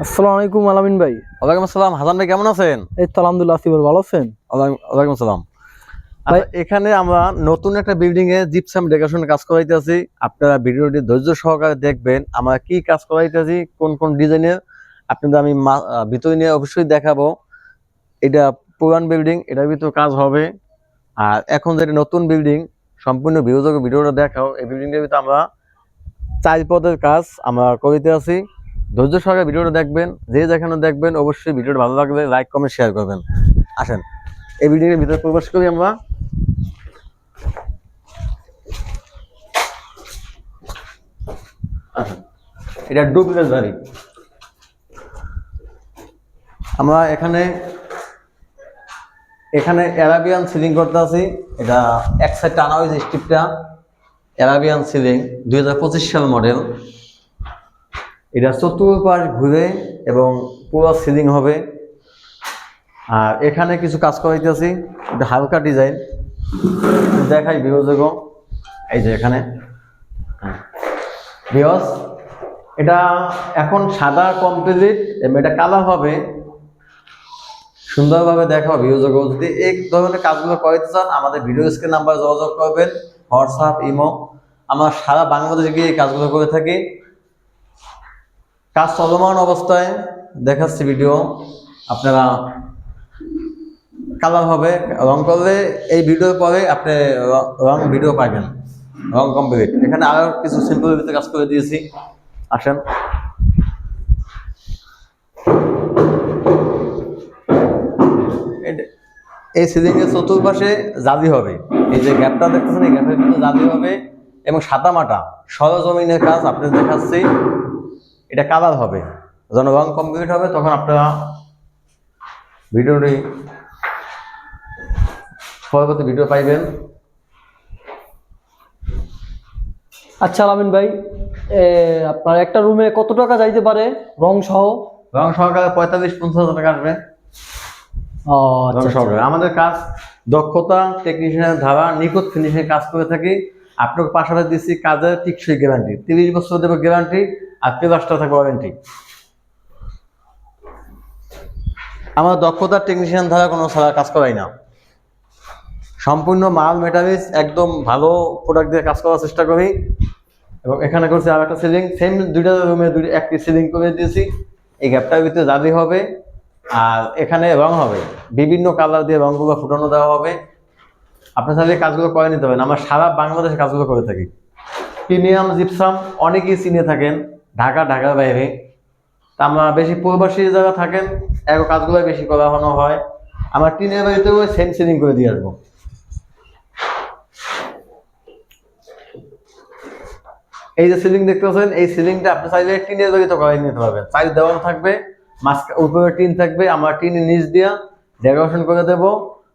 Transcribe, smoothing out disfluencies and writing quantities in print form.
আসসালামু আলাইকুম আলামিন ভাই। ওয়ালাইকুম আসসালাম। হাসান ভাই কেমন আছেন? এই তো আলহামদুলিল্লাহ আছি ভাই, ভালো আছেন? ওয়ালাইকুম আসসালাম। ভাই আচ্ছা, এখানে আমরা নতুন একটা বিল্ডিং এ জিপসাম ডেকোরেশন কাজ করাইতেছি। আপনারা ভিডিওটি ধৈর্য সহকারে দেখবেন আমরা কি কাজ করাইতেছি, কোন কোন ডিজাইনের আপনাদের আমি ভিতরে নিয়ে অবশ্যই দেখাবো। এটা পুরান বিল্ডিং, এটার ভিতর কাজ হবে। আর এখন যেটা নতুন বিল্ডিং সম্পূর্ণ ভিডিওটা দেখাও। এই বিল্ডিংটার ভিতরে আমরা 4 পদের কাজ আমরা করিতে আছি। ধৈর্য সহকারে ভিডিওটা দেখবেন, যে যেখানে দেখবেন অবশ্যই ভিডিওটা ভালো লাগলে লাইক কমেন্ট শেয়ার করবেন। আসেন এই ভিডিওর ভিতরে প্রবেশ করি আমরা। এটা ডুপ্লেক্স বাড়ি। আমরা এখানে অ্যারাবিয়ান সিলিং করতে আছি। এটা এক সাইড টানা হয়েছে স্টিপটা, অ্যারাবিয়ান সিলিং 2025 সাল মডেল। এটা চতুর্পাশ ঘুরে এবং পুরো সিলিং হবে। আর এখানে কিছু কাজ করাইতেছি, এটা হালকা ডিজাইন দেখাই বিয়োজক। এই যে এখানে বিয়স, এটা এখন সাদা কমপ্লিট, এটা কালার হবে সুন্দরভাবে দেখা বিয়োজক। যদি এই ধরনের কাজগুলো করাইতে চান আমাদের ভিডিও স্ক্রিন নাম্বার যোগাযোগ করবেন, হোয়াটসঅ্যাপ, ইমো। আমরা সারা বাংলাদেশে গিয়ে এই কাজগুলো করে থাকি। কাজ চলমান অবস্থায় দেখাচ্ছি ভিডিও। আপনারা কালার হবে, রং করলে এই ভিডিওর পরে আপনি রং ভিডিও পাবেন, রং কমপ্লিট। এখানে আরো কিছু সিম্পল ভিতরে কাজ করে দিয়েছি। আসেন এই সিলিং এর চতুর্পাশে জালি হবে। এই যে গ্যাপটা দেখতেছেন, এই গ্যাপের ভিতরে জালি হবে এবং সাদা মাটা সরজমিনের কাজ আপনাদের দেখাচ্ছি। এটা কালার হবে, যখন রং কমপ্লিট হবে তখন আপনারা ভিডিওটি পরবর্তী ভিডিও পাইবেন। আচ্ছা আলামিন ভাই, আপনার একটা রুমে কত টাকা যাইতে পারে রং সহ? রং সহকারে 45-50 হাজার টাকা আসবে। ও আচ্ছা আচ্ছা। আমাদের কাজ দক্ষতা, টেকনিশিয়ানের ধারা, নিখুঁত ফিনিশিং কাজ করে থাকি। আপনাকে পাশাপাশি দিচ্ছি কাজের টিকসই গ্যারান্টি, 30 বছর দেবো গ্যারান্টি, আর +টা থাকবে ওয়ারেন্টি। আমার দক্ষতা টেকনিশিয়ান ধারা কোনো ছাড়া কাজ করাই না। সম্পূর্ণ মাল মেটারিজ একদম ভালো প্রোডাক্ট দিয়ে কাজ করার চেষ্টা করি। এবং এখানে করছি আর একটা সিলিং, সেম দুইটা রুমে একটি সিলিং করে দিয়েছি। এই গ্যাপটার ভিতরে জালি হবে আর এখানে রং হবে, বিভিন্ন কালার দিয়ে রংগুলো ফুটানো দেওয়া হবে। আপনার সাথে কাজগুলো করে নিতে হবে। আমরা সারা বাংলাদেশে কাজগুলো করে থাকি। প্রিমিয়াম জিপসাম অনেকেই চিনে থাকেন, ঢাকার বাইরে। তা আমরা বেশি প্রবাসী যারা থাকেন এক কাজগুলো বেশি করানো হয়। আমরা টিনের বাড়িতেও সেম সিলিং করে দিয়ে আসবো। এই যে সিলিং দেখতে পাচ্ছেন, এই সিলিংটা আপনি চাইলে টিনের বাড়িতে করে নিতে পারবেন। চাইলে দেওয়াল থাকবে, উপরে টিন থাকবে, আমরা টিনের নিচ দিয়ে ডেকোরেশন করে দেবো।